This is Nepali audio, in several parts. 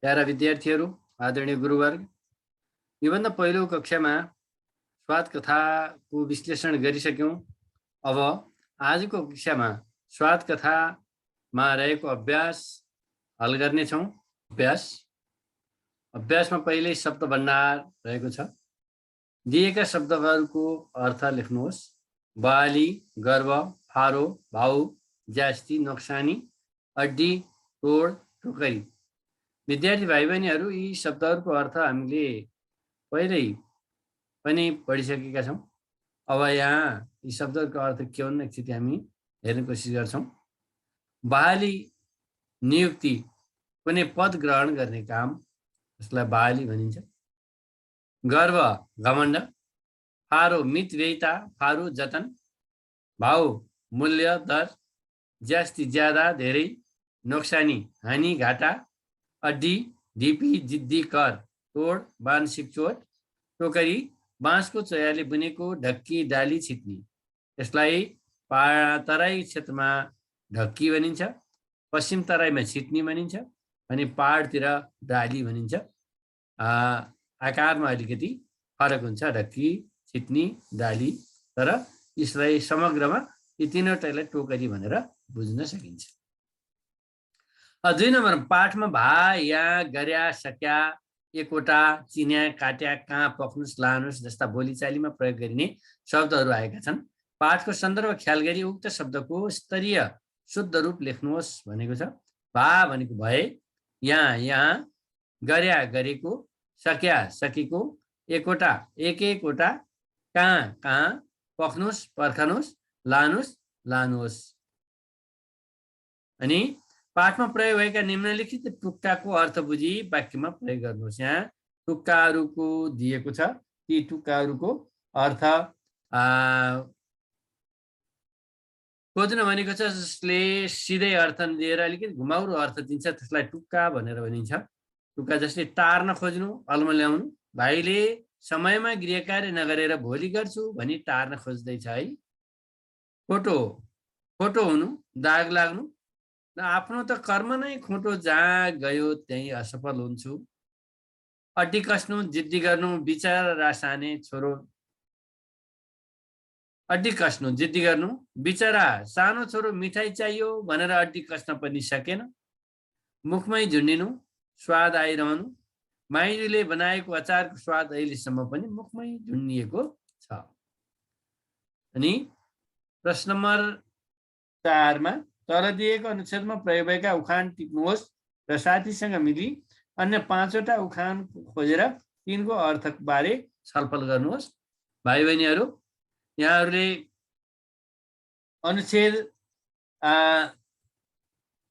प्यारा विद्यार्थीहरू, आदरणीय गुरुवर्ग, योभन्दा पहिलो कक्षामा स्वाद कथाको विश्लेषण गरिसक्यौं। अब आजको कक्षामा स्वाद कथामा रहेको अभ्यास हल गर्नेछौं। अभ्यासमा पहिल्यै शब्द भण्डार रहेको छ। दिएका शब्दहरूको अर्थ लेख्नुहोस्। बाली, गर्व, फारो, भाउ, ज्यास्ती, नोक्सानी, अड्डी, तोड, टोकरी। विद्यार्थी भाइ बहिनीहरू, यी शब्दहरूको अर्थ हामीले पहिल्यै पनि पढिसकेका छौँ। अब यहाँ यी शब्दहरूको अर्थ के हुन् एकचोटि हामी हेर्ने कोसिस गर्छौँ। बहाली, नियुक्ति, कुनै पद ग्रहण गर्ने काम, यसलाई बहाली भनिन्छ। गर्व, घमण्ड। फारो, मितव्ययिता, फारू, जतन। भाउ, मूल्य, दर। ज्यास्ती, ज्यादा, धेरै। नोक्सानी, हानि, घाटा। अड्डी, ढिपी, जिद्दी, कर। तोड, मानसिक चोट। टोकरी, बाँसको चोयाले बुनेको ढक्की, डाली, छिट्नी। यसलाई तराई क्षेत्रमा ढक्की भनिन्छ, पश्चिम तराईमा छिट्नी भनिन्छ, अनि पहाडतिर डाली भनिन्छ। आकारमा अलिकति फरक हुन्छ, ढक्की, छिट्नी, डाली, तर यसलाई समग्रमा यी तीनवटालाई टोकरी भनेर बुझ्न सकिन्छ। 2 नम्बर पाठमा भा, या, गर्या, सक्या, एकवटा, चिन्या, काट्या, कहाँ, पक्नुस्, लानुस् जस्ता बोलीचालीमा प्रयोग गरिने शब्दहरू आएका छन्। पाठको सन्दर्भ ख्याल गरी उक्त शब्दको स्तरीय शुद्ध रूप लेख्नुहोस् भनेको छ। भा भनेको भए, यहाँ, गर्या, गरेको, सक्या, सकेको, एकवटा, एकवटा, कहाँ, पक्नुस्, पर्खनुस्, लानुस्, लानुहोस्। अनि पाठमा प्रयोग भएका निम्नलिखित टुक्काको अर्थ बुझी वाक्यमा प्रयोग गर्नुहोस्। यहाँ टुक्काहरूको दिएको छ। ती टुक्काहरूको अर्थ खोज्न भनेको छ, जसले सिधै अर्थ दिएर अलिकति घुमाउरो अर्थ दिन्छ, त्यसलाई टुक्का भनेर भनिन्छ। टुक्का जस्तै टार्न खोज्नु, अल्मल्याउनु। भाइले समयमा गृह कार्य नगरेर भोलि गर्छु भनी टार्न खोज्दैछ है। खोटो हुनु, दाग लाग्नु। आफ्नो त कर्म नै खोटो, जहाँ गयो त्यही असफल हुन्छु। अड्डी कस्नु, जिद्दी गर्नु, बिचरा साने छोरो। अड्डी कस्नु, जिद्दी गर्नु, बिचरा सानो छोरो मिठाई चाहियो भनेर अड्डी कस्न पनि सकेन। मुखमै झुन्डिनु, स्वाद आइरहनु। माइजूले बनाएको अचारको स्वाद अहिलेसम्म पनि मुखमै झुन्डिएको छ। अनि प्रश्न नम्बर 4 मा तल दिएको अनुच्छेदमा प्रयोग भएका उखान टिप्नुहोस् र साथीसँग मिली अन्य 5वटा उखान खोजेर तिनको अर्थबारे छलफल गर्नुहोस्। भाइ बहिनीहरू, यहाँहरूले अनुच्छेद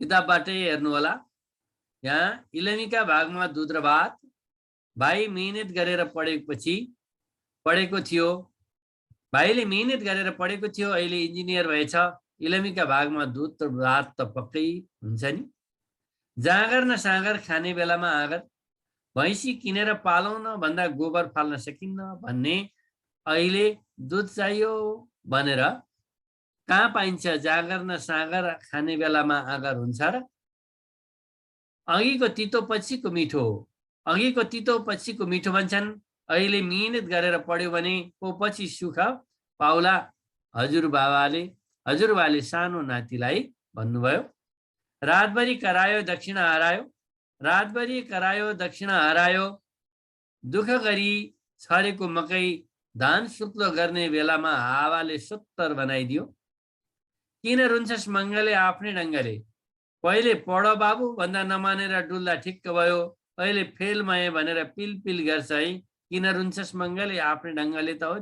किताबबाटै हेर्नुहोला। यहाँ इलमीका भागमा दुध र भात। भाइ मेहनत गरेर पढेको थियो। भाइले मेहनत गरेर पढेको थियो, अहिले इन्जिनियर भएछ। इलमीका भागमा दुध र भात त पक्कै हुन्छ नि। जाँगर न साँगर, खाने बेलामा आँगर। भैँसी किनेर पालौन भन्दा गोबर फाल्न सकिन्न भन्ने, अहिले दुध चाहियो भनेर कहाँ पाइन्छ? जाँगर न साँगर, खाने बेलामा आँगर हुन्छ र? अघिको तितो पछिको मिठो, अघिको तितो पछिको मिठो भन्छन्। अहिले मेहनत गरेर पढ्यो भने पो पछि सुख पाउला। हजुरबाले सानो नातिलाई भन्नुभयो। रातभरि करायो दक्षिणा हरायो, रातभरि करायो दक्षिणा हरायो। दुःख गरी छरेको मकै धान सुत्लो गर्ने बेलामा हावाले सुत्तर बनाइदियो। किन रुन्छस् मङ्गले आफ्नै ढङ्गले, पहिले पढ बाबु भन्दा नमानेर डुल्दा ठिक्क भयो। अहिले फेल भए भनेर पिल गर्छ है। किन रुन्छस् मङ्गले आफ्नै ढङ्गले त हो।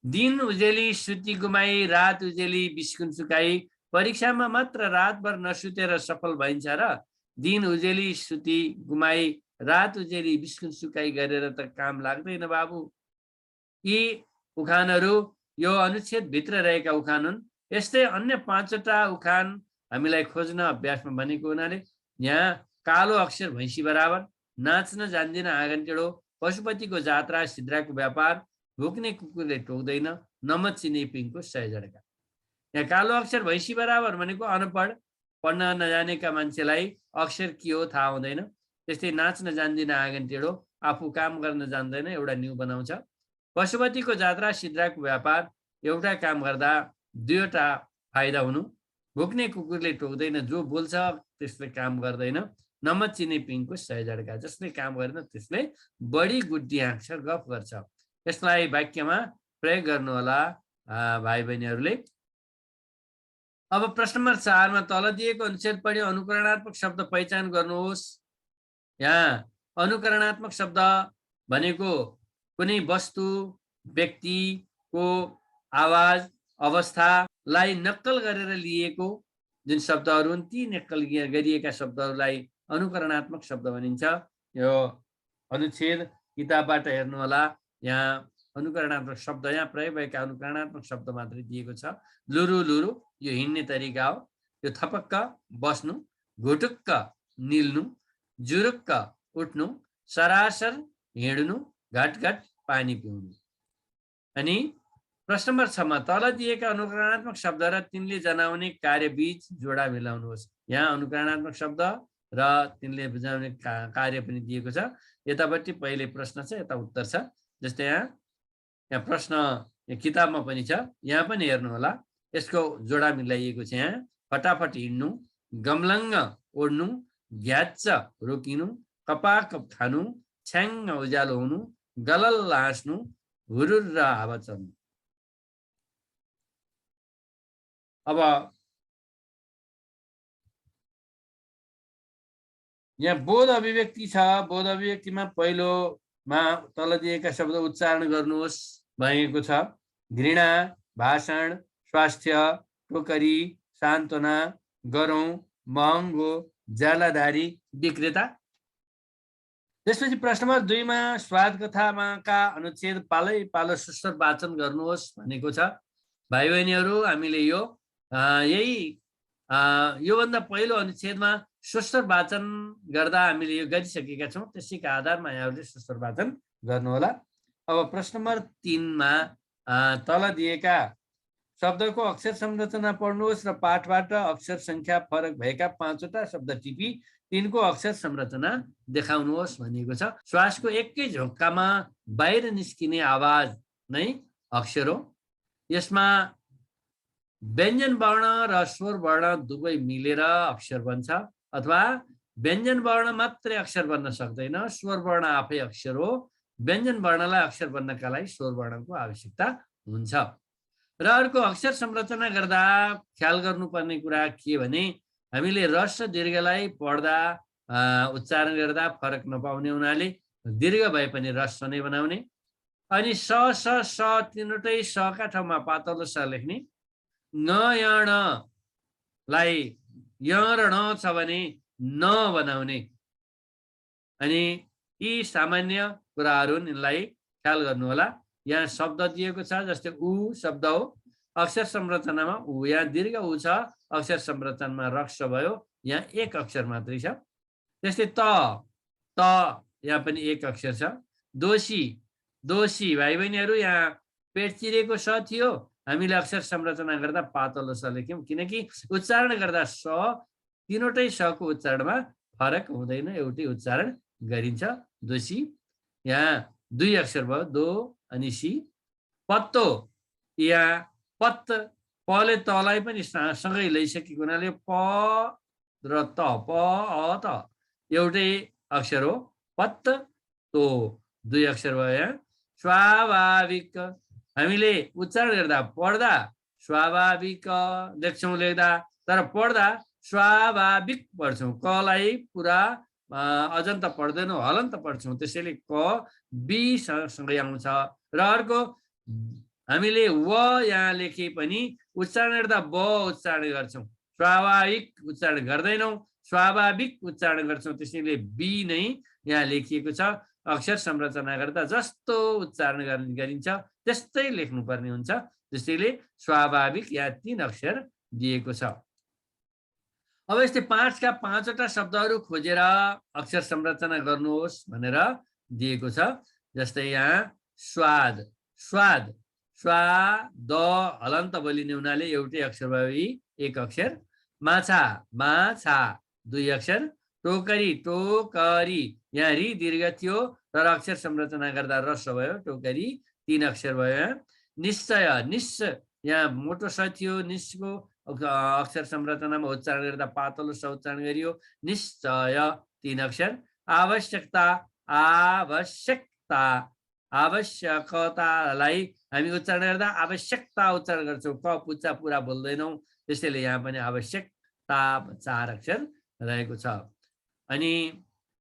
दिन उजेली सुती गुमाई, रात उजेली बिस्कुन सुकाई। परीक्षामा मात्र रातभर नसुतेर सफल भइन्छ र? दिन उजेली सुती गुमाई, रात उजेली बिस्कुन सुकाई गरेर त काम लाग्दैन बाबु। यी उखानहरू यो अनुच्छेदभित्र रहेका उखान हुन्। यस्तै अन्य 5वटा उखान हामीलाई खोज्न अभ्यासमा बनेको हुनाले यहाँ कालो अक्षर भैँसी बराबर, नाच्न जान्दिन आँगन टेढो, पशुपतिको जात्रा, सिद्राको व्यापार, भुक्ने कुकुरले टोक्दैन, नमच्चिने पिङको 100 जडका। यहाँ कालो अक्षर भैँसी बराबर भनेको अनपढ, पढ्न नजानेका मान्छेलाई अक्षर के हो थाहा हुँदैन। त्यस्तै नाच्न जान्दिन आँगन टेढो, आफू काम गर्न जान्दैन एउटा न्यु बनाउँछ। पशुपतिको जात्रा सिद्राको व्यापार, एउटा काम गर्दा दुईवटा फाइदा हुनु। भुक्ने कुकुरले टोक्दैन, जो बोल्छ त्यसले काम गर्दैन। नमत चिने पिङको 100 झड्का, जसले काम गरेन त्यसले बढी गुड्डी हाँक्छ, गफ गर्छ। यसलाई वाक्यमा प्रयोग गर्नुहोला भाइ बहिनीहरूले। अब प्रश्न नम्बर 4 मा तल दिएको अनुच्छेद पढी अनुकरणात्मक शब्द पहिचान गर्नुहोस्। यहाँ अनुकरणात्मक शब्द भनेको कुनै वस्तु, व्यक्तिको आवाज, अवस्थालाई नक्कल गरेर लिएको जुन शब्दहरू हुन्, ती नक्कल गरिएका शब्दहरूलाई अनुकरणात्मक शब्द भनिन्छ। यो अनुच्छेद किताबबाट हेर्नुहोला, यहाँ अनुकरणात्मक शब्द, यहाँ प्रयोग भएका अनुकरणात्मक शब्द मात्रै दिएको छ। लुरु लुरु यो हिँड्ने तरिका हो। यो थपक्क बस्नु, घुटुक्क निल्नु, जुरुक्क उठ्नु, सरासर हिँड्नु, घटघट पानी पिउनु। अनि प्रश्न नम्बर 6 मा तल दिएका अनुकरणात्मक शब्द र तिनले जनाउने कार्यबीच जोडा मिलाउनुहोस्। यहाँ अनुकरणात्मक शब्द र तिनले बुझाउने कार्य पनि दिएको छ। यतापट्टि पहिले प्रश्न छ, यता उत्तर छ। जस्तै यहाँ प्रश्न किताबमा पनि छ, यहाँ पनि हेर्नु होला। यसको जोडा मिलाइएको छ। यहाँ फटाफट हिँड्नु, गमलङ्ग ओड्नु, घ्याच्च रोकिनु, कपाकप खानु, छ्याङ्ग उज्यालो हुनु, गलल हाँस्नु, हुरुर हावा चल्नु। अब यहाँ बोध अभिव्यक्ति छ। बोध अभिव्यक्तिमा पहिलोमा तल दिएका शब्द उच्चारण गर्नुहोस् भनेको छ। घृणा, भाषण, स्वास्थ्य, टोकरी, सान्त्वना, गरौँ, महँगो, जालाधारी, विक्रेता। त्यसपछि प्रश्न नम्बर 2 मा स्वाद कथाका अनुच्छेद पालै पालो सुस्वर वाचन गर्नुहोस् भनेको छ। भाइ बहिनीहरू, हामीले योभन्दा पहिलो अनुच्छेदमा सुस्वर वाचन गर्दा हामीले यो गरिसकेका छौँ। त्यसैका आधारमा यहाँहरूले सुस्वर वाचन गर्नुहोला। अब प्रश्न नम्बर 3 मा तल दिएका शब्दको अक्षर संरचना पढ्नुहोस् र पाठबाट अक्षर संख्या फरक भएका 5वटा शब्द टिपी तिनको अक्षर संरचना देखाउनुहोस् भनिएको छ। श्वासको एकै झोक्कामा बाहिर निस्किने आवाज नै अक्षर हो। यसमा व्यञ्जन वर्ण र स्वर वर्ण दुवै मिलेर अक्षर बन्छ, अथवा व्यञ्जन वर्ण मात्रै अक्षर बन्न सक्दैन, स्वर वर्ण आफै अक्षर हो। व्यञ्जन वर्णलाई अक्षर बन्नका लागि स्वर वर्णको आवश्यकता हुन्छ। र अर्को अक्षर संरचना गर्दा ख्याल गर्नुपर्ने कुरा के भने, हामीले रस र दीर्घलाई पढ्दा उच्चारण गर्दा फरक नपाउने हुनाले दीर्घ भए पनि रस नै बनाउने। अनि स स स तीनवटै सका ठाउँमा पातलो स लेख्ने। न य लाई य र न छ भने न बनाउने। अनि यी सामान्य कुराहरू यिनलाई ख्याल गर्नुहोला। यहाँ शब्द दिएको छ, जस्तै उ शब्द हो, अक्षर संरचनामा उ, यहाँ दीर्घ उ छ, अक्षर संरचनामा रक्ष भयो, यहाँ एक अक्षर मात्रै छ। त्यस्तै त यहाँ पनि एक अक्षर छ। दोषी दोषी भाइ बहिनीहरू, यहाँ पेट चिरेको स थियो, हामीले अक्षर संरचना गर्दा पातलो स लेख्यौँ, किनकि उच्चारण गर्दा स तीनवटै सको उच्चारणमा फरक हुँदैन, एउटै उच्चारण गरिन्छ। दोषी यहाँ 2 अक्षर भयो, दो अनि सी। पत्तो, यहाँ पत्त, पले तलाई पनि सँगै लैसकेको हुनाले प र त, प अ त एउटै अक्षर हो। पत्त तो 2 अक्षर भयो। यहाँ स्वाभाविक, हामीले उच्चारण गर्दा पढ्दा स्वाभाविक लेख्छौँ लेख्दा, तर पढ्दा स्वाभाविक पढ्छौँ। कलाई पुरा अजन्त पढ्दैनौँ, हलन्त पढ्छौँ, त्यसैले क बी सँगै आउँछ। र अर्को, हामीले व यहाँ लेखे पनि उच्चारण गर्दा ब उच्चारण गर्छौँ, स्वाभाविक उच्चारण गर्दैनौँ, स्वाभाविक उच्चारण गर्छौँ, त्यसैले बी नै यहाँ लेखिएको छ। अक्षर संरचना गर्दा जस्तो उच्चारण गरिन्छ त्यस्तै लेख्नुपर्ने हुन्छ, त्यसैले स्वाभाविक यहाँ 3 अक्षर दिएको छ। अब यस्तै 5 का 5वटा शब्दहरू खोजेर अक्षर संरचना गर्नुहोस् भनेर दिएको छ। जस्तै यहाँ स्वाद, स्वाद, स्वा द हलन्त बोलिने हुनाले एउटै अक्षर भयो, एक अक्षर। माछा, माछा 2 अक्षर। टोकरी टोकरी, यहाँ रि दीर्घ थियो तर अक्षर संरचना गर्दा रस्व भयो, टोकरी 3 अक्षर भयो यहाँ। निश्चय निश्च, यहाँ मोटो स थियो, निश्चको अक्षर संरचनामा उच्चारण गर्दा पातलो स उच्चारण गरियो, निश्चय 3 अक्षर। आवश्यकता आवश्यकता, आवश्यकतालाई हामी उच्चारण गर्दा आवश्यकता उच्चारण गर्छौँ, क पुच्चा पुरा बोल्दैनौँ, त्यसैले यहाँ पनि आवश्यकता 4 अक्षर रहेको छ। अनि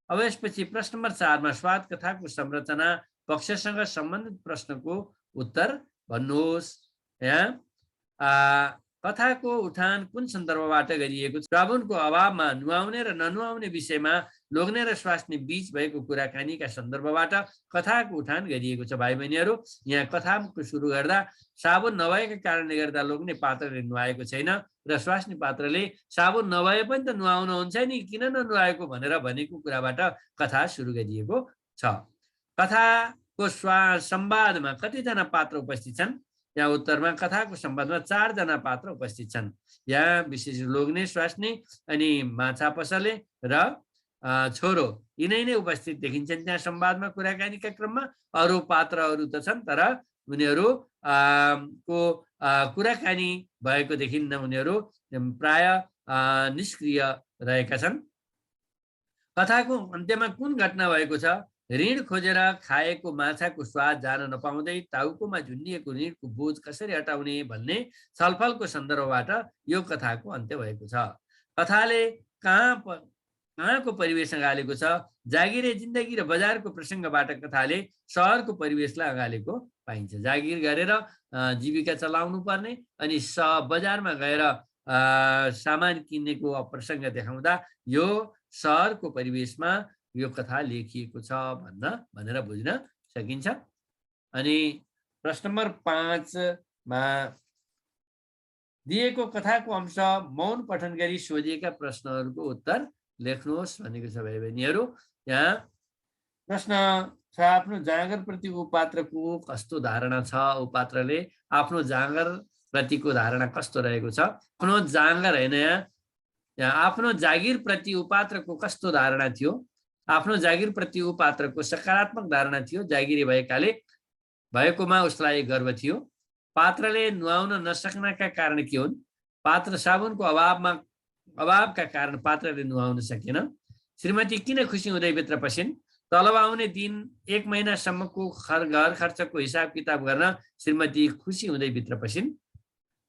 अब यसपछि प्रश्न नम्बर 4 मा स्वाद कथाको संरचना पक्षसँग सम्बन्धित प्रश्नको उत्तर भन्नुहोस्। यहाँ कथाको उठान कुन सन्दर्भबाट गरिएको छ? श्रावणको अभावमा नुहाउने र ननुहाउने विषयमा लोग्ने र स्वास्नी बीच भएको कुराकानीका सन्दर्भबाट कथाको उठान गरिएको छ। भाइ बहिनीहरू, यहाँ कथाको सुरु गर्दा साबुन नभएका कारणले गर्दा लोग्ने पात्रले नुहाएको छैन र स्वास्नी पात्रले साबुन नभए पनि त नुहाउनु हुन्छ नि, किन ननुहाएको भनेर भनेको कुराबाट कथा सुरु गरिएको छ। कथाको संवादमा कतिजना पात्र उपस्थित छन्? यहाँ उत्तरमा कथाको संवादमा 4 जना पात्र उपस्थित छन्। यहाँ विशेष लोग्ने, स्वास्नी अनि माछा पसले र छोरो यिनै नै उपस्थित देखिन्छन् त्यहाँ संवादमा कुराकानीका क्रममा। अरू पात्रहरू त छन् तर उनीहरू को कुराकानी भएको देखिन्न, उनीहरू प्राय निष्क्रिय रहेका छन्। कथाको अन्त्यमा कुन घटना भएको छ? ऋण खोजेर खाएको माछाको स्वाद जान नपाउँदै टाउकोमा झुन्डिएको ऋणको बोझ कसरी हटाउने भन्ने छलफलको सन्दर्भबाट यो कथाको अन्त्य भएको छ। कथाले कहाँको परिवेश अँगालेको छ? जागिरे जिन्दगी र बजारको प्रसङ्गबाट कथाले सहरको परिवेशलाई अँगालेको पाइन्छ। जागिर गरेर जीविका चलाउनु पर्ने अनि बजारमा गएर सामान किन्नेको प्रसङ्ग देखाउँदा यो सहरको परिवेशमा यो कथा लेखिएको छ भनेर बुझ्न सकिन्छ। अनि प्रश्न नम्बर 5 मा दिएको कथाको अंश मौन पठन गरी सोधिएका प्रश्नहरूको उत्तर लेख्नुहोस् भनेको छ। भाइ बहिनीहरू, यहाँ प्रश्न छ, आफ्नो जाँगर प्रति उपात्रको कस्तो धारणा छ? उपात्रले आफ्नो जाँगर प्रतिको धारणा कस्तो रहेको छ? आफ्नो जाँगर हैन, यहाँ आफ्नो जागिर प्रति उपात्रको कस्तो धारणा थियो? आफ्नो जागिर प्रति उपात्रको सकारात्मक धारणा थियो। जागिरी भएकोमा उसलाई गर्व थियो। पात्रले नुहाउन नसक्नका कारण के हुन्? पात्र साबुनको अभावका कारण पात्रले नुहाउन सकेन। श्रीमती किन खुसी हुँदै भित्र पसिन्? तलब आउने दिन 1 महिनासम्मको घर खर्चको हिसाब किताब गर्न श्रीमती खुसी हुँदै भित्र पसिन्।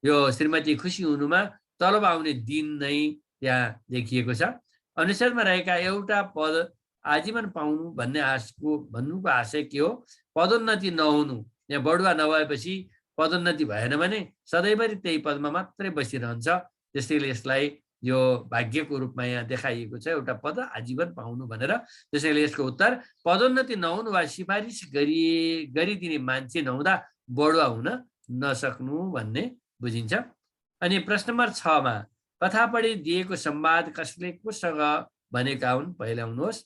यो श्रीमती खुसी हुनुमा तलब आउने दिन नै त्यहाँ देखिएको छ। अनुच्छेदमा रहेका एउटा पद आजीवन पाउनु भन्नुको आशय के हो? पदोन्नति नहुनु। यहाँ बढुवा नभएपछि पदोन्नति भएन भने सधैँभरि त्यही पदमा मात्रै बसिरहन्छ। त्यसैले यसलाई यो भाग्यको रूपमा यहाँ देखाइएको छ, एउटा पद आजीवन पाउनु भनेर। त्यसैले यसको उत्तर पदोन्नति नहुनु वा सिफारिस गरिदिने मान्छे नहुँदा बढुवा हुन नसक्नु भन्ने बुझिन्छ। अनि प्रश्न नम्बर 6 मा कथा पढी दिएको संवाद कसले कोसँग भनेका हुन्? पहिला आउनुहोस्।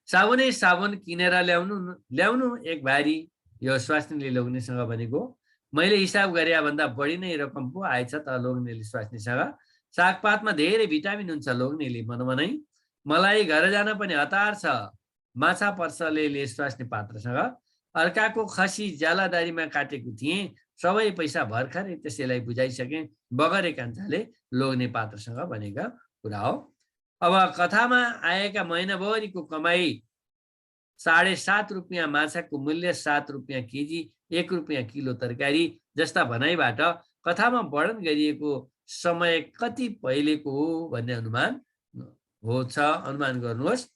साबुन किनेर ल्याउनु एक भारी, यो स्वास्नीले लोग्नेसँग भनेको। मैले हिसाब गरे भन्दा बढी नै रकम पो आएछ त लोग्नेले स्वास्नीसँग। सागपातमा धेरै भिटामिन हुन्छ लोग्नेले मनमनै। मलाई घर जान पनि हतार छ माछा पर्सले स्वास्नी पात्रसँग। अर्काको खसी ज्यालादारीमा काटेको थिएँ, सबै पैसा भर्खरै त्यसैलाई बुझाइसके बगरे कान्छाले लोग्ने पात्रसँग भनेका कुरा हो। अब कथामा आएका महिनाभरिको कमाई 7.5 रुपियाँ माछाको मूल्य 7 रुपियाँ केजी, 1 रुपियाँ किलो तरकारी जस्ता भनाइबाट कथामा वर्णन गरिएको समय कति पहिलेको हो भन्ने अनुमान गर्नुहोस्।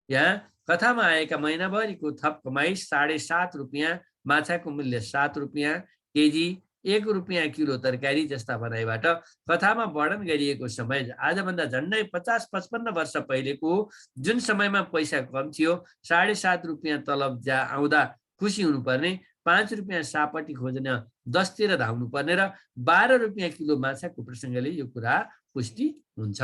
यहाँ कथामा आएका महिनाभरिको थप कमाई 7.5 रुपियाँ, माछाको मूल्य 7 रुपियाँ केजी, 1 रुपियाँ किलो तरकारी जस्ता भनाइबाट कथामा वर्णन गरिएको समय आजभन्दा झन्डै 50-55 वर्ष पहिलेको, जुन समयमा पैसा कम थियो। 7.5 रुपियाँ तलब आउँदा खुसी हुनुपर्ने, 5 रुपियाँ सापट्टि खोज्न 10 तिर धाउनु पर्ने र 12 रुपियाँ किलो माछाको प्रसङ्गले यो कुरा पुष्टि हुन्छ।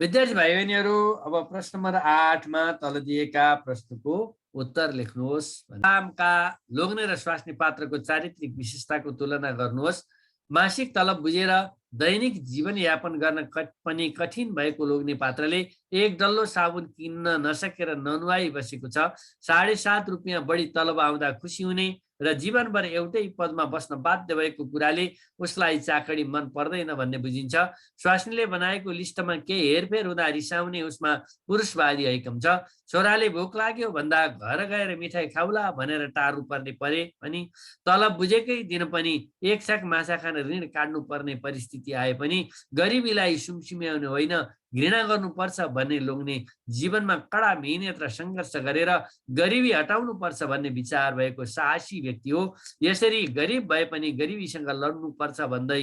विद्यार्थी भाइ बहिनीहरू, अब प्रश्न नम्बर 8 मा तल दिएका प्रश्नको उत्तर लेख्नुहोस्। नामका लोग्ने र स्वास्नी पात्रको चारित्रिक विशेषताको तुलना गर्नुहोस्। मासिक तलब बुझेर दैनिक जीवनयापन गर्न पनि कठिन भएको लोग्ने पात्रले एक डल्लो साबुन किन्न नसकेर ननुहाई बसेको छ। 7.5 रुपियाँ बढी तलब आउँदा खुसी हुने र जीवनभर एउटै पदमा बस्न बाध्य भएको कुराले उसलाई चाकडी मन पर्दैन भन्ने बुझिन्छ। स्वास्नीले बनाएको लिस्टमा केही हेरफेर हुँदा रिसाउने उसमा पुरुषवादी हैकम छ। छोराले भोक लाग्यो भन्दा घर गएर मिठाई खाउला भनेर टार्नु पर्ने परे पनि, तलब बुझेकै दिन पनि एक छाक माछा खान ऋण काट्नु पर्ने परिस्थिति आए पनि गरिबीलाई सुमसुम्याउने होइन, घृणा गर्नुपर्छ भन्ने लोग्ने जीवनमा कडा मेहनत र सङ्घर्ष गरेर गरिबी हटाउनु पर्छ भन्ने विचार भएको साहसी व्यक्ति हो। यसरी गरिब भए पनि गरिबीसँग लड्नुपर्छ भन्दै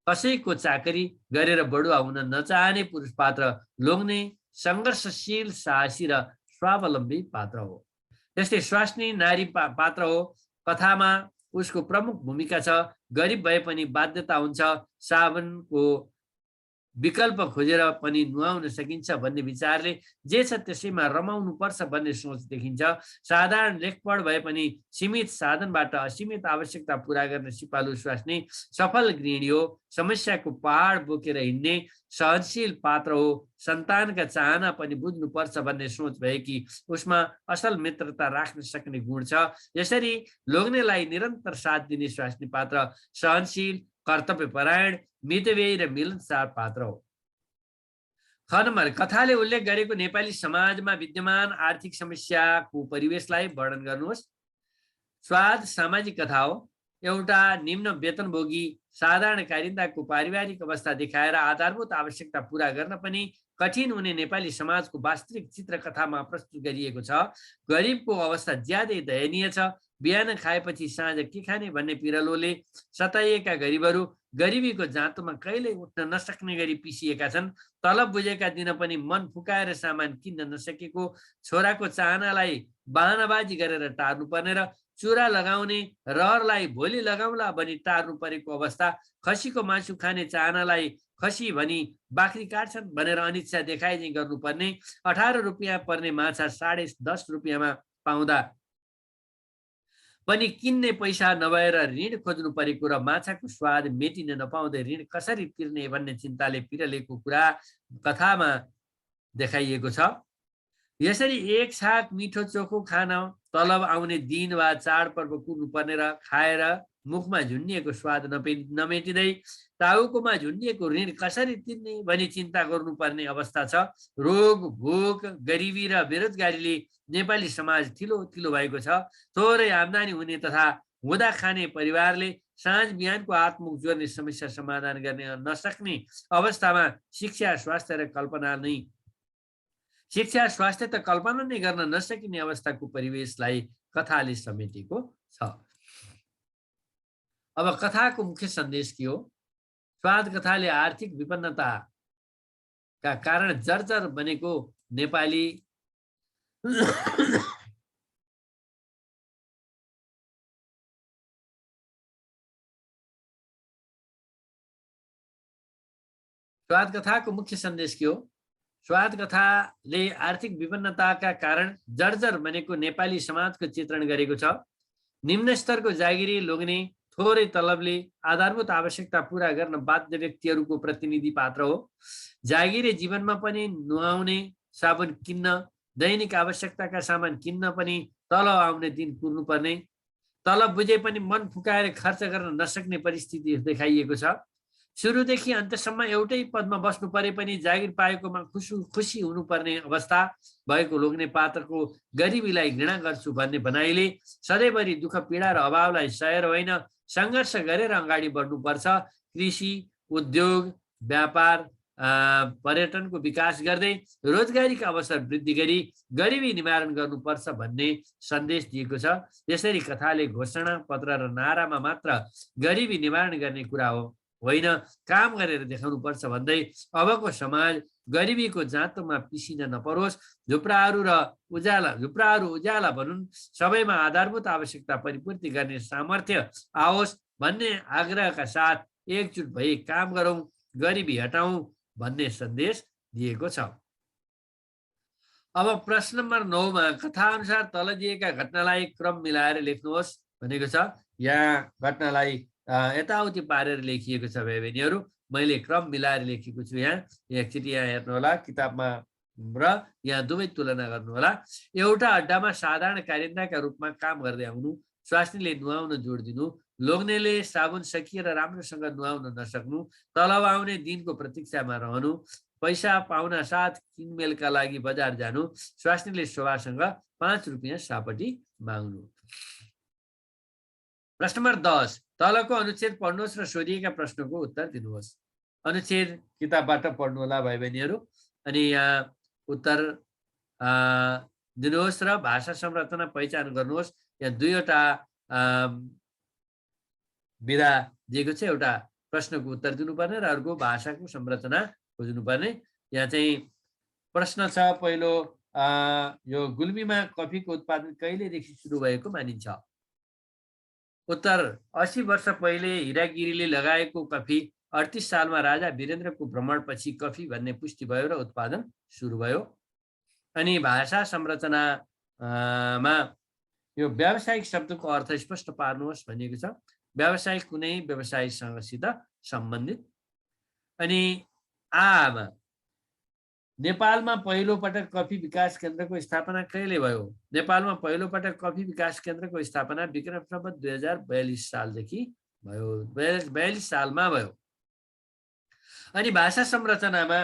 कसैको चाकरी गरेर बढुवा हुन नचाहने पुरुष पात्र लोग्ने सङ्घर्षशील, साहसी र स्वावलम्बी पात्र हो। त्यस्तै स्वास्नी नारी पात्र हो। कथामा उसको प्रमुख भूमिका छ। गरिब भए पनि बाध्यता हुन्छ, साबुनको विकल्प खोजेर पनि नुहाउन सकिन्छ भन्ने विचारले जे छ त्यसैमा रमाउनु पर्छ भन्ने सोच देखिन्छ। साधारण लेखपढ भए पनि सीमित साधनबाट असीमित आवश्यकता पूरा गर्ने सिपालु स्वास्नी सफल गृहिणी हो। समस्याको पहाड बोकेर हिँड्ने सहनशील पात्र हो। सन्तानका चाहना पनि बुझ्नुपर्छ भन्ने सोच भएकी उसमा असल मित्रता राख्न सक्ने गुण छ। यसरी लोग्नेलाई निरन्तर साथ दिने स्वास्नी पात्र सहनशील, कर्तव्यपरायण, मितव्ययी र मिलनसार पात्र हो। ख नम्बर, कथाले उल्लेख गरेको नेपाली समाजमा विद्यमान आर्थिक समस्याको परिवेशलाई वर्णन गर्नुहोस्। स्वाद सामाजिक कथा हो। एउटा निम्न वेतनभोगी साधारण कारिन्दाको पारिवारिक अवस्था देखाएर आधारभूत आवश्यकता पूरा गर्न पनि कठिन हुने नेपाली समाजको वास्तविक चित्र कथामा प्रस्तुत गरिएको छ। गरिबको अवस्था ज्यादै दयनीय छ। बिहान खाएपछि साँझ के खाने भन्ने पिरलोले सताइएका गरिबहरू गरिबीको जाँतोमा कहिल्यै उठ्न नसक्ने गरी पिसिएका छन्। तलब बुझेका दिन पनि मन फुकाएर सामान किन्न नसकेको छोराको चाहनालाई बहानाबाजी गरेर टार्नु पर्ने र चुरा लगाउने रहरलाई भोलि लगाउला भनी टार्नु परेको अवस्था। खसीको मासु खाने चाहनालाई खसी भनी बाख्री काट्छन् भनेर अनिच्छा देखाइ गर्नुपर्ने। 18 रुपियाँ पर्ने माछा 10.5 रुपियाँमा पाउँदा पनि किन्ने पैसा नभएर ऋण खोज्नु परेको र माछाको स्वाद मेटिन नपाउँदै ऋण कसरी तिर्ने भन्ने चिन्ताले पिरलेको कुरा कथामा देखाइएको छ। यसरी एक छाक मिठो चोखो खान तलब आउने दिन वा चाडपर्व कुर्नु पर्ने र खाएर मुखमा झुन्डिएको स्वाद नमेटिँदै टाउकोमा झुन्डिएको ऋण कसरी तिर्ने भनी चिन्ता गर्नुपर्ने अवस्था छ। रोग, भोक, गरिबी र बेरोजगारीले नेपाली समाज थिलो थिलो भएको छ। थोरै आम्दानी हुने तथा हुँदा खाने परिवारले साँझ बिहानको हातमुख जोड्ने समस्या समाधान गर्ने नसक्ने अवस्थामा शिक्षा, स्वास्थ्य त कल्पना नै गर्न नसकिने अवस्थाको परिवेशलाई कथाले समेटेको छ। अब कथाको मुख्य सन्देश के हो? स्वाद कथाले आर्थिक विपन्नताका कारण जर्जर बनेको नेपाली स्वाद कथाको मुख्य सन्देश के हो? स्वाद कथाले आर्थिक विपन्नताका कारण जर्जर बनेको नेपाली समाजको चित्रण गरेको छ। निम्न स्तरको जागिरी लोग्ने थोरै तलबले आधारभूत आवश्यकता पूरा गर्न बाध्य व्यक्तिहरूको प्रतिनिधि पात्र हो। जागिरे जीवनमा पनि नुहाउने साबुन किन्न, दैनिक आवश्यकताका सामान किन्न पनि तलब आउने दिन कुर्नुपर्ने, तलब बुझे पनि मन फुकाएर खर्च गर्न नसक्ने परिस्थिति देखाइएको छ। सुरुदेखि अन्त्यसम्म एउटै पदमा बस्नु परे पनि जागिर पाएकोमा खुसी हुनुपर्ने अवस्था भएको लोग्ने पात्रको गरिबीलाई घृणा गर्छु भन्ने भनाइले सधैँभरि दुःख पीडा र अभावलाई सहेर होइन, सङ्घर्ष गरेर अगाडि बढ्नुपर्छ। कृषि, उद्योग, व्यापार, पर्यटनको विकास गर्दै रोजगारीका अवसर वृद्धि गरी गरिबी निवारण गर्नुपर्छ भन्ने सन्देश दिएको छ। यसरी कथाले घोषणा पत्र र नारामा मात्र गरिबी निवारण गर्ने कुरा होइन, काम गरेर देखाउनु पर्छ भन्दै अबको समाज गरिबीको जाँतोमा पिसिन नपरोस्, झुप्राहरू उज्याला भनुन्, सबैमा आधारभूत आवश्यकता परिपूर्ति गर्ने सामर्थ्य आओस् भन्ने आग्रहका साथ एकजुट भई काम गरौँ, गरिबी हटाउँ भन्ने सन्देश दिएको छ। अब प्रश्न नम्बर 9 मा कथा अनुसार तल दिएका घटनालाई क्रम मिलाएर लेख्नुहोस् भनेको छ। यहाँ घटनालाई यताउति पारेर लेखिएको छ भाइ बहिनीहरू। मैले क्रम मिलाएर लेखेको छु। यहाँ एकचोटि यहाँ हेर्नु होला किताबमा र यहाँ दुवै तुलना गर्नु होला। एउटा अड्डामा साधारण कारिन्दाका रूपमा काम गर्दै आउनु, स्वास्नीले नुहाउन जोड दिनु, लोग्नेले साबुन सकिएर राम्रोसँग नुहाउन नसक्नु, तलब आउने दिनको प्रतीक्षामा रहनु, पैसा पाउन साथ किनमेलका लागि बजार जानु, स्वास्नीले शोभासँग 5 रुपियाँ सापटी माग्नु। प्रश्न नम्बर 10 तलको अनुच्छेद पढ्नुहोस् र सोधिएका प्रश्नको उत्तर दिनुहोस्। अनुच्छेद किताबबाट पढ्नु होला भाइ बहिनीहरू। अनि यहाँ उत्तर दिनुहोस् र भाषा संरचना पहिचान गर्नुहोस्। यहाँ दुईवटा विधा दिएको छ, एउटा प्रश्नको उत्तर दिनुपर्ने र अर्को भाषाको संरचना खोज्नुपर्ने। यहाँ चाहिँ प्रश्न छ पहिलो, यो गुल्मीमा कफीको उत्पादन कहिलेदेखि सुरु भएको मानिन्छ? उत्तर 80 वर्ष पहिले हिरागिरीले लगाएको कफी 38 सालमा राजा वीरेन्द्रको भ्रमणपछि कफी भन्ने पुष्टि भयो र उत्पादन सुरु भयो। अनि भाषा संरचनामा यो व्यावसायिक शब्दको अर्थ स्पष्ट पार्नुहोस् भनिएको छ। व्यावसायिक कुनै व्यवसायसित सम्बन्धित। अनि आमा नेपालमा पहिलो पटक कफी विकास केन्द्रको स्थापना कहिले भयो? नेपालमा पहिलो पटक कफी विकास केन्द्रको स्थापना विक्रम सम्वत 2042 सालदेखि भयो, 42 सालमा भयो। अनि भाषा संरचनामा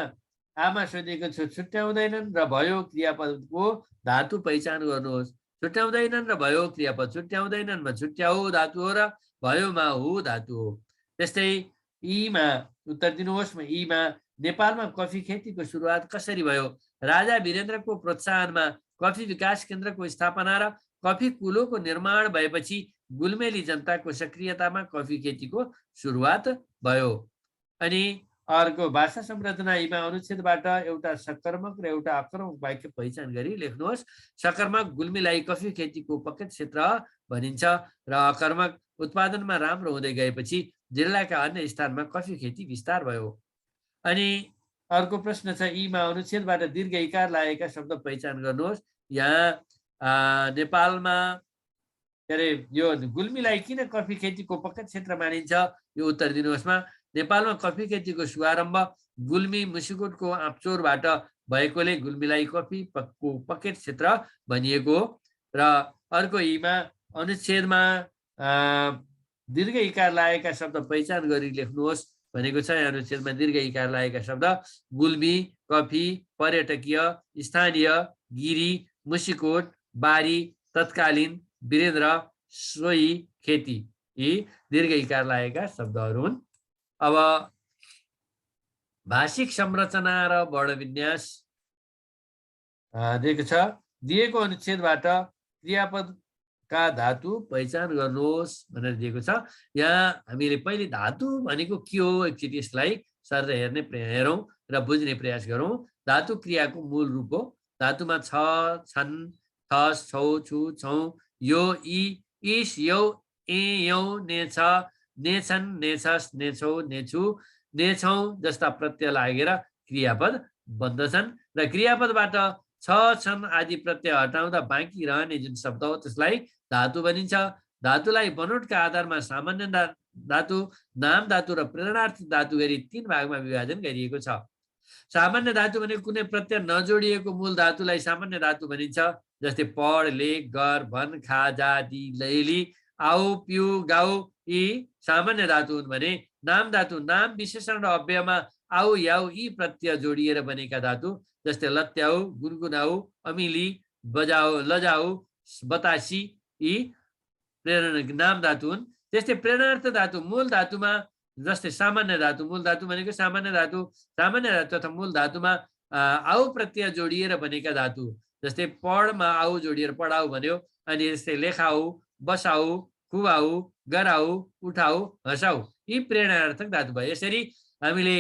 आमा सोधेको छु, छुट्याउँदैनन् र भयो क्रियापदको धातु पहिचान गर्नुहोस्। छुट्याउँदैनन् र भयो क्रियापद, छुट्याउँदैनन् मा छुट्याउ धातु हो र भयोमा हु धातु हो। त्यस्तै यीमा उत्तर दिनुहोस्। यीमा नेपालमा कफी खेतीको सुरुवात कसरी भयो? राजा वीरेन्द्रको प्रोत्साहनमा कफी विकास केन्द्रको स्थापना र कफी कुलोको निर्माण भएपछि गुल्मेली जनताको सक्रियतामा कफी खेतीको सुरुवात भयो। अनि अर्को भाषा संरचना यीमा अनुच्छेदबाट एउटा सकर्मक र एउटा आक्रमक वाक्य पहिचान गरी लेख्नुहोस्। सकर्मक गुल्मीलाई कफी खेतीको पकेट क्षेत्र भनिन्छ र आक्रमक उत्पादनमा राम्रो हुँदै गएपछि जिल्लाका अन्य स्थानमा कफी खेती विस्तार भयो। अनि अर्को प्रश्न छ, यीमा अनुच्छेदबाट दीर्घ इकार लागेका शब्द पहिचान गर्नुहोस्। यहाँ नेपालमा के अरे यो गुल्मीलाई किन कफी खेतीको पकेट क्षेत्र मानिन्छ? यो उत्तर दिनुहोस्मा। नेपालमा कफी खेतीको शुभारम्भ गुल्मी मुसिकोटको आँपचौरबाट भएकोले गुल्मीलाई कफी को पकेट क्षेत्र भनिएको हो। र अर्को यीमा अनुच्छेदमा दीर्घ इकार लागेका शब्द पहिचान गरी लेख्नुहोस् भनेको छ। अनुच्छेदमा दीर्घ इकार लागेका शब्द गुल्मी, कफी, पर्यटकीय, स्थानीय, गिरी, मुसिकोट, बारी, तत्कालीन, वीरेन्द्र, सोही, खेती, यी दीर्घ इकार लागेका शब्दहरू हुन्। अब भाषिक संरचना र वर्णविन्यास दिएको छ। दिएको अनुच्छेदबाट क्रियापदका धातु पहिचान गर्नुहोस् भनेर दिएको छ। यहाँ हामीले पहिले धातु भनेको के हो एकचोटि यसलाई सर हेरौँ र बुझ्ने प्रयास गरौँ। धातु क्रियाको मूल रूप हो। धातुमा छ, छन्, थस, छौ, छु, छौँ, यो, ई, इस, यौ, ए, यौ, ने, छ, ने, छन्, ने, छस्, ने, छौ, ने, छु, ने, छौँ जस्ता प्रत्यय लागेर क्रियापद बन्दछन् र क्रियापदबाट छ, छन् आदि प्रत्यय हटाउँदा बाँकी रहने जुन शब्द हो त्यसलाई धातु भनिन्छ। धातुलाई बनोटका आधारमा सामान्य धातु, नाम धातु र प्रेरणार्थी धातु गरी 3 भागमा विभाजन गरिएको छ। सामान्य धातु भनेको कुनै प्रत्यय नजोडिएको मूल धातुलाई सामान्य धातु भनिन्छ। जस्तै पढ, लेख, गर, भन, खा, जा, दि, लैली, आऊ, पिउ, गाऊ यी सामान्य धातु हुन् भने नाम धातु नाम, विशेषण र अव्ययमा आऊ, याऊ यी प्रत्यय जोडिएर बनेका धातु जस्तै लत्याऊ, गुनगुनाऊ, अमिली, बजाऊ, लजाऊ, बतासी यी नाम धातु हुन्। त्यस्तै प्रेरणार्थ धातु मूल धातुमा जस्तै सामान्य धातु, मूल धातु भनेको सामान्य धातु तथा मूल धातुमा आऊ प्रत्यय जोडिएर बनेका धातु जस्तै पढमा आऊ जोडिएर पढाऊ भन्यो। अनि जस्तै लेखाऊ, बसाऊ, खुवाऊ, गराऊ, उठाऊ, हँसाऊ यी प्रेरणार्थक धातु भयो। यसरी हामीले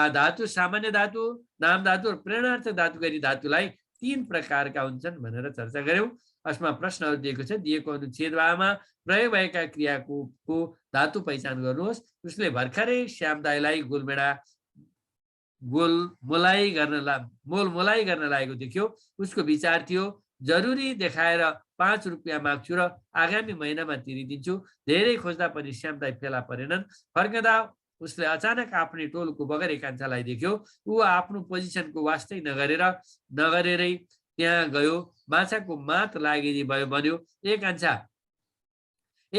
धातु सामान्य धातु, नाम धातु र प्रेरणार्थक धातु गरी धातुलाई 3 प्रकारका हुन्छन् भनेर चर्चा गर्यौं। यसमा प्रश्नहरू दिएको छ। दिएको अनुच्छेदमा प्रयोग भएका क्रियाको धातु पहिचान गर्नुहोस्। उसले भर्खरै श्याम दाईलाई मोलमोलाई गर्न लागेको देख्यो। उसको विचार थियो जरुरी देखाएर 5 रुपियाँ माग्छु र आगामी महिनामा तिरिदिन्छु। धेरै खोज्दा पनि श्याम दाई फेला परेनन्। फर्कँदा उसले अचानक आफ्नै टोलको बगैर एक कान्छालाई देख्यो। ऊ आफ्नो पोजिसनको वास्तै नगरेरै त्यहाँ गयो। माछाको मात लागिदिए भयो, भन्यो, ए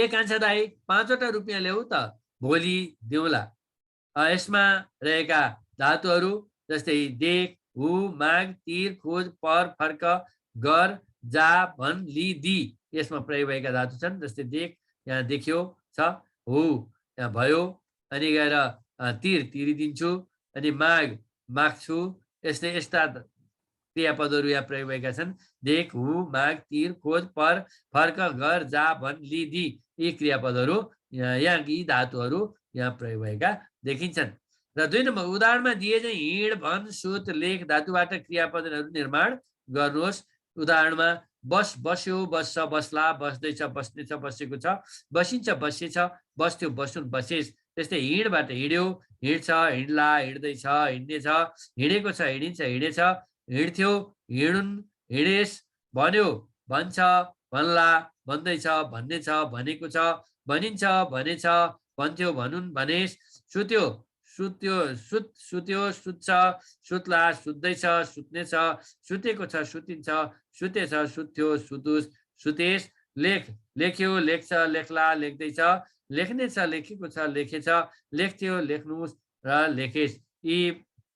कान्छा दाइ, 5 वटा रुपियाँ ल्याऊ त, भोलि दिउँला। यसमा रहेका धातुहरू जस्तै देख, हु, माग, तिर, खोज, पर, फर्क, गर, जा, भन, लि, दि यसमा प्रयोग भएका धातु छन्। जस्तै देख यहाँ देखियो छ, हु यहाँ भयो, अनि गएर तिर तिरिदिन्छु, अनि माग माग्छु। यस्ता क्रियापदहरू यहाँ प्रयोग भएका छन्। देख, हु, माग, तिर, खोज, पर, फर्क, गर, जा, भन, लि, दि यी क्रियापदहरू यहाँ यी धातुहरू यहाँ प्रयोग भएका देखिन्छन्। र 2 नम्बर उदाहरणमा दिए चाहिँ हिँड, भन, सुत, लेख धातुबाट क्रियापदहरू निर्माण गर्नुहोस्। उदाहरणमा बस, बस्यो, बस्छ, बस्ला, बस्दैछ, बस्नेछ, बसेको छ, बसिन्छ, बसेछ, बस्थ्यो, बसुन्, बसेस। त्यस्तै हिँडबाट हिँड्यो, हिँड्छ, हिँड्ला, हिँड्दैछ, हिँड्नेछ, हिँडेको छ, हिँडिन्छ, हिँडेछ, हिँड्थ्यो, हिँडुन्, हिँडेस, भन्यो, भन्छ, भन्ला, भन्दैछ, भन्नेछ, भनेको छ, भनिन्छ, भनेछ, भन्थ्यो, भनुन्, भनेस, सुत्यो, सुत्यो, सुत्छ, सुत्ला, सुत्दैछ, सुत्नेछ, सुतेको छ, सुतिन्छ, सुतेछ, सुत्थ्यो, सुतुस, सुतेस, लेख, लेख्यो, लेख्छ, लेख्ला, लेख्दैछ, लेख्नेछ, लेखेको छ, लेखेछ, लेख्थ्यो, लेख्नुहोस् र लेखेस। यी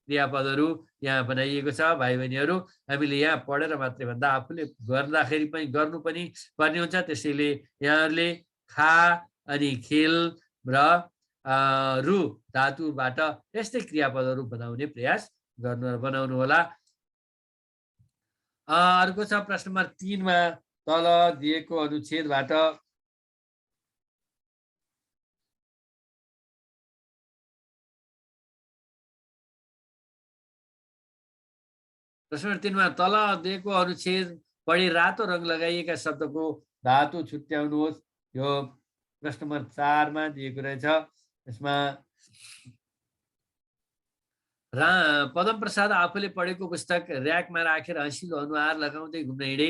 क्रियापदहरू यहाँ बनाइएको छ। भाइ बहिनीहरू, हामीले यहाँ पढेर मात्रै भन्दा आफूले गर्दाखेरि पनि गर्नु पनि पर्ने हुन्छ। त्यसैले यहाँहरूले खा, अनि खेल र रु धातुबाट यस्तै क्रियापदहरू बनाउने प्रयास बनाउनु होला। अर्को छ प्रश्न नम्बर 3 मा तल दिएको अनुच्छेदबाट प्रश्न नम्बर 3 मा तल दिएको अनुच्छेद पढी रातो रङ लगाइएका शब्दको धातु छुट्याउनुहोस्। यो प्रश्न नम्बर 4 मा दिएको रहेछ। यसमा पदम प्रसाद आफूले पढेको पुस्तक र्याकमा राखेर हँसिलो अनुहार लगाउँदै घुम्न हिँडे।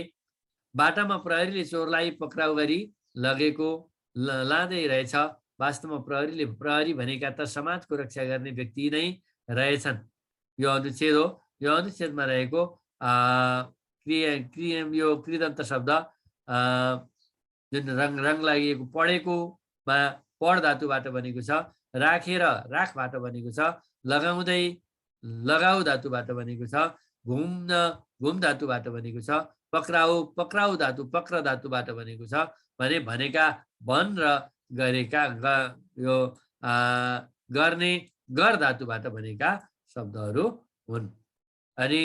बाटामा प्रहरीले चोरलाई पक्राउ गरी लगेको लाँदै रहेछ। वास्तवमा प्रहरी भनेका त समाजको रक्षा गर्ने व्यक्ति नै रहेछन्। यो अनुच्छेद हो। यो अनुच्छेदमा रहेको यो कृदन्त शब्द जुन रङ लागिएको पढेकोमा पढ धातुबाट बनेको छ, राखेर राखबाट बनेको छ, लगाउँदै लगाउ धातुबाट बनेको छ, घुम्न घुम धातुबाट बनेको छ, पक्राउ धातु पक्र धातुबाट बनेको छ भने भनेका भन र गरेका यो गर्ने गर धातुबाट बनेका शब्दहरू हुन्। अनि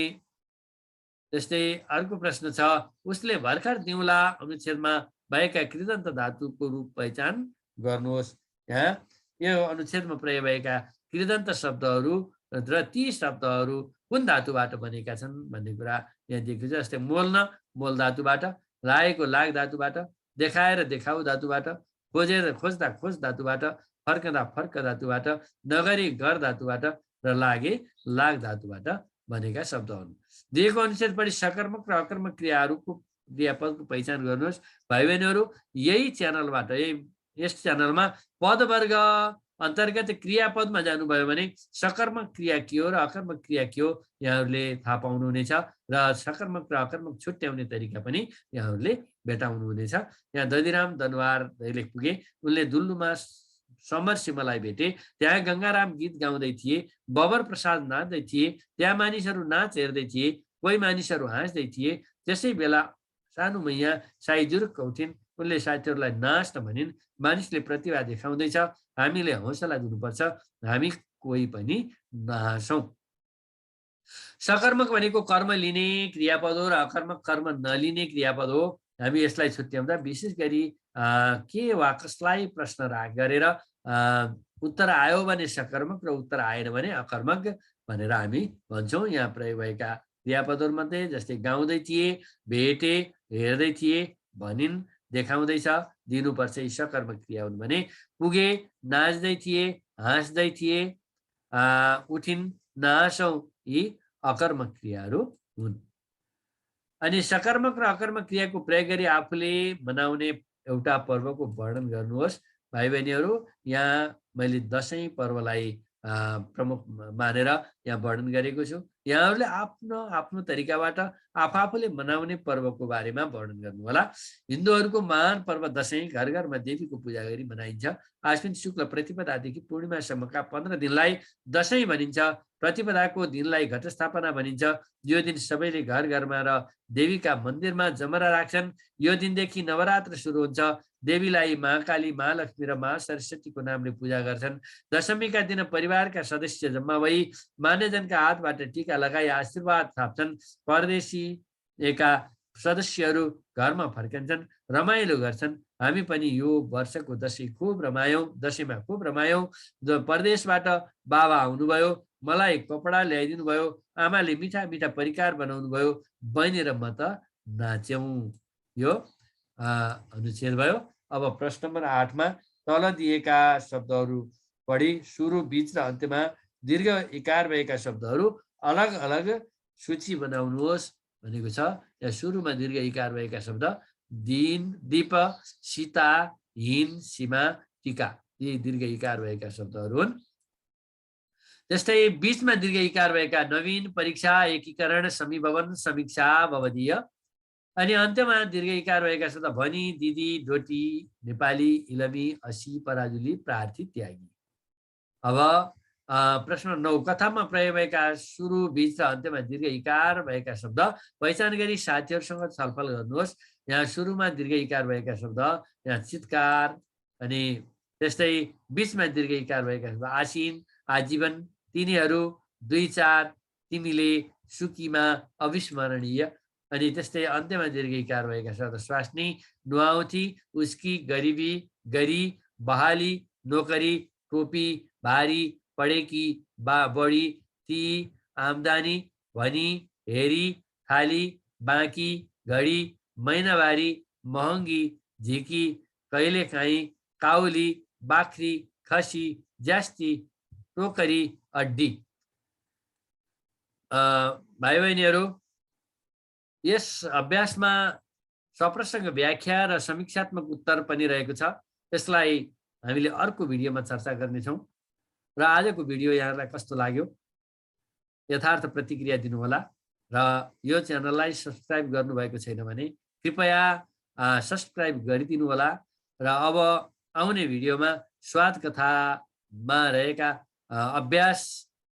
त्यस्तै अर्को प्रश्न छ, उसले भर्खर दिउँला अनुच्छेदमा भएका कृदन्त धातुको रूप पहिचान गर्नुहोस्। यहाँ यो अनुच्छेदमा प्रयोग भएका कृदन्त शब्दहरू र ती शब्दहरू कुन धातुबाट बनेका छन् भन्ने कुरा यहाँ दिएको छ। जस्तै मोल्न मोल धातुबाट, लागेको लाग धातुबाट, देखाएर देखाउ धातुबाट, खोज्दा खोज धातुबाट, फर्कँदा फर्क धातुबाट, नगरी गर धातुबाट र लागे लाग धातुबाट बनेका शब्दहरू। दिएको अनुच्छेद पढी सकारात्मक र आक्रामक क्रियापदको पहिचान गर्नुहोस्। भाइ बहिनीहरू, यही च्यानलबाट यस च्यानलमा पदवर्ग अन्तर्गत क्रियापदमा जानुभयो भने सकारात्मक क्रिया के हो र आक्रामक क्रिया के हो यहाँहरूले थाहा पाउनुहुनेछ र सकारात्मक र आक्रामक छुट्याउने तरिका पनि यहाँहरूले भेटाउनुहुनेछ। यहाँ दधिराम दनवार दैलेख पुगे। उनले दुल्लुमा समर सिमलाई भेटे। त्यहाँ गङ्गाराम गीत गाउँदै थिए, बबर प्रसाद नाच्दै थिए, त्यहाँ मानिसहरू नाच हेर्दै थिए, कोही मानिसहरू हाँस्दै थिए। त्यसै बेला सानो मैया साई जुरुक्क उठिन्। उनले साथीहरूलाई नाच्न भनिन्। मानिसले प्रतिभा देखाउँदैछ, हामीले हौसला दिनुपर्छ, हामी कोही पनि नहाँसौँ। सकारात्मक भनेको कर्म लिने क्रियापद हो र अकर्मक कर्म नलिने क्रियापद हो। हामी यसलाई छुट्याउँदा विशेष गरी के वा कसलाई प्रश्न गरेर उत्तर आयो भने सकारात्मक र उत्तर आएन भने अकर्मक भनेर हामी भन्छौँ। यहाँ प्रयोग भएका क्रियापदहरूमध्ये जस्तै गाउँदै थिए, भेटे, हेर्दै थिए, भनिन्, देखाउँदैछ, दिनुपर्छ यी सकारात्मक क्रिया हुन् भने पुगे, नाच्दै थिए, हाँस्दै थिए, उठिन्, नहाँसौँ यी अकर्मक क्रियाहरू हुन्। अनि सकारात्मक र अकर्मक क्रियाको प्रयोग गरी आफूले मनाउने एउटा पर्वको वर्णन गर्नुहोस्। भाइ बहिनीहरू, यहाँ मैले दसैँ पर्वलाई प्रमुख मानेर यहाँ वर्णन गरेको छु। यहाँहरूले आफ्नो आफ्नो तरिकाबाट आफूले मनाउने पर्वको बारेमा वर्णन गर्नुहोला। हिन्दूहरूको महान पर्व दसैँ घर घरमा देवीको पूजा गरी मनाइन्छ। आश्विन शुक्ल प्रतिपदादेखि पूर्णिमासम्मका 15 दिनलाई दसैँ भनिन्छ। प्रतिपदाको दिनलाई घटस्थापना भनिन्छ। यो दिन सबैले घर घरमा र देवीका मन्दिरमा जमरा राख्छन्। यो दिनदेखि नवरात्र सुरु हुन्छ। देवीलाई महाकाली, महालक्ष्मी र महासरस्वतीको नामले पूजा गर्छन्। दशमीका दिन परिवारका सदस्य जम्मा भई मान्यजनका हातबाट टीका लगाई आशीर्वाद थाप्छन्। परदेशीका सदस्यहरू घरमा फर्कन्छन्, रमाइलो गर्छन्। हामी पनि यो वर्षको दसैँमा खुब रमायौँ। परदेशबाट बाबा आउनुभयो, मलाई कपडा ल्याइदिनु भयो, आमाले मिठा मिठा परिकार बनाउनु भयो, बहिनी र म त नाच्यौँ। यो अनुच्छेद भयो। अब प्रश्न नम्बर 8मा तल दिएका शब्दहरू पढी सुरु, बीच र अन्त्यमा दीर्घ इकार भएका शब्दहरू अलग अलग सूची बनाउनुहोस् भनेको छ। यहाँ सुरुमा दीर्घ इकार भएका शब्द दिन, दीप, सीता, हिन, सीमा, टीका, यी दीर्घ इकार भएका शब्दहरू हुन्। त्यस्तै बीचमा दीर्घ इकार भएका नवीन, परीक्षा, एकीकरण, समीभवन, समीक्षा, भवदीय। अनि अन्त्यमा दीर्घ इकार भएका शब्द भनी, दिदी, डोटी, नेपाली, इलमी, असी, पराजुली, प्रार्थी, त्यागी। अब प्रश्न 9 कथामा प्रयोग भएका सुरु, बीच र अन्त्यमा दीर्घ इकार भएका शब्द पहिचान गरी साथीहरूसँग छलफल गर्नुहोस्। यहाँ सुरुमा दीर्घ इकार भएका शब्द यहाँ चितकार, अनि त्यस्तै बीचमा दीर्घ इकार भएका शब्द आसिन, आजीवन, तिनीहरू, 2-4, तिमीले, सुकीमा, अविस्मरणीय। अनि त्यस्तै अन्त्यमा दीर्घ इकार भएका शब्द स्वास्नी, नुहाउँथी, उसकी, गरिबी, गरी, बहाली, नोकरी, टोपी, भारी, पढेकी, बढी, ती, आम्दानी, भनी, हेरी, खाली, बाँकी, घडी, महिनावारी, महँगी, झिकी, कहिलेकाहीँ, काउली, बाख्री, खसी, ज्यास्ती, टोकरी, अड्डी। भाइ बहिनीहरू, यस अभ्यासमा सप्रसङ्ग व्याख्या र समीक्षात्मक उत्तर पनि रहेको छ। यसलाई हामीले अर्को भिडियोमा चर्चा गर्नेछौँ। र आजको भिडियो यहाँलाई कस्तो लाग्यो यथार्थ प्रतिक्रिया दिनुहोला। र यो च्यानललाई सब्सक्राइब गर्नुभएको छैन भने कृपया सब्सक्राइब गरिदिनु होला। र अब आउने भिडियोमा स्वाद कथामा रहेका अभ्यास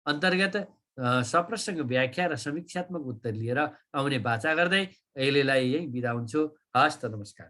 अन्तर्गत सप्रसङ्ग व्याख्या र समीक्षात्मक उत्तर लिएर आउने बाचा गर्दै अहिलेलाई यही बिदा हुन्छु। हस्त, नमस्कार।